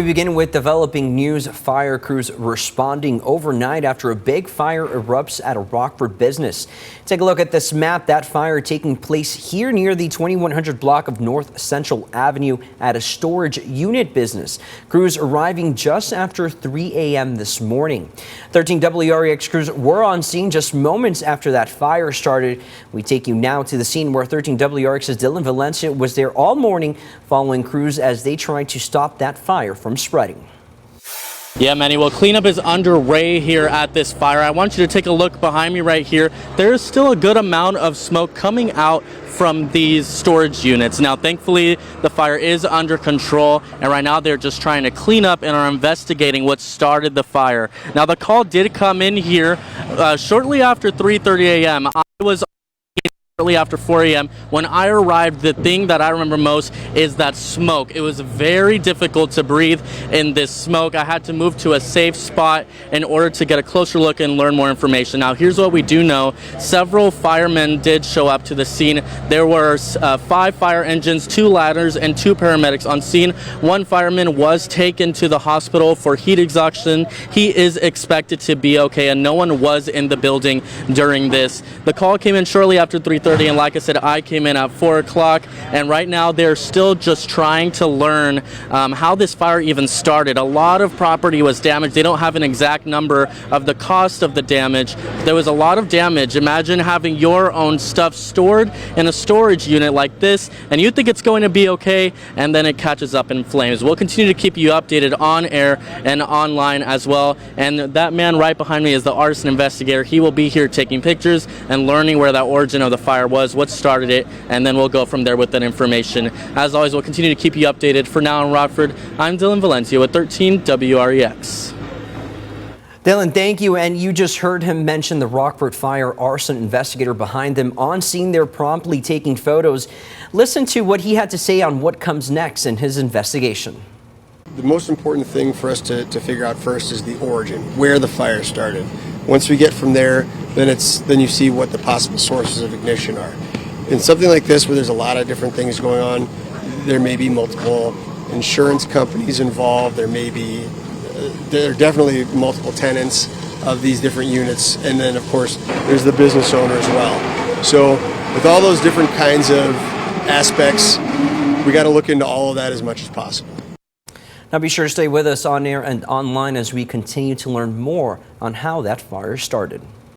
We begin with developing news. Fire crews responding overnight after a big fire erupts at a Rockford business. Take a look at this map. That fire taking place here near the 2100 block of North Central Avenue at a storage unit business. Crews arriving just after 3 a.m. this morning. 13 WREX crews were on scene just moments after that fire started. We take you now to the scene where 13 WRX's Dylan Valencia was there all morning following crews as they tried to stop that fire from spreading. Yeah, Manny, well, cleanup is underway here at this fire. I want you to take a look behind me right here. There's still a good amount of smoke coming out from these storage units. Now, thankfully, the fire is under control, and right now they're just trying to clean up and are investigating what started the fire. Now, the call did come in here shortly after 3:30 a.m. I was after 4 a.m. When I arrived, the thing that I remember most is that smoke. It was very difficult to breathe in this smoke. I had to move to a safe spot in order to get a closer look and learn more information. Now, here's what we do know. Several firemen did show up to the scene. There were 5 fire engines, 2 ladders, and 2 paramedics on scene. 1 fireman was taken to the hospital for heat exhaustion. He is expected to be okay, and no one was in the building during this. The call came in shortly after 3:30. And like I said, I came in at 4 o'clock, and right now they're still just trying to learn how this fire even started. A lot of property was damaged. They don't have an exact number of the cost of the damage. There was a lot of damage. Imagine having your own stuff stored in a storage unit like this, and you think it's going to be okay, and then it catches up in flames. We'll continue to keep you updated on air and online as well. And that man right behind me is the arson investigator. He will be here taking pictures and learning where that origin of the fire was, what started it, and then we'll go from there with that information. As always, we'll continue to keep you updated. For now in Rockford, I'm Dylan Valencia with 13 WREX. Dylan, thank you. And you just heard him mention the Rockford fire arson investigator behind them on scene there promptly taking photos. Listen to what he had to say on what comes next in his investigation. The most important thing for us to figure out first is the origin, where the fire started. Once we get from there, then you see what the possible sources of ignition are. In something like this, where there's a lot of different things going on, there may be multiple insurance companies involved. There are definitely multiple tenants of these different units, and then of course there's the business owner as well. So with all those different kinds of aspects, we got to look into all of that as much as possible. Now be sure to stay with us on air and online as we continue to learn more on how that fire started.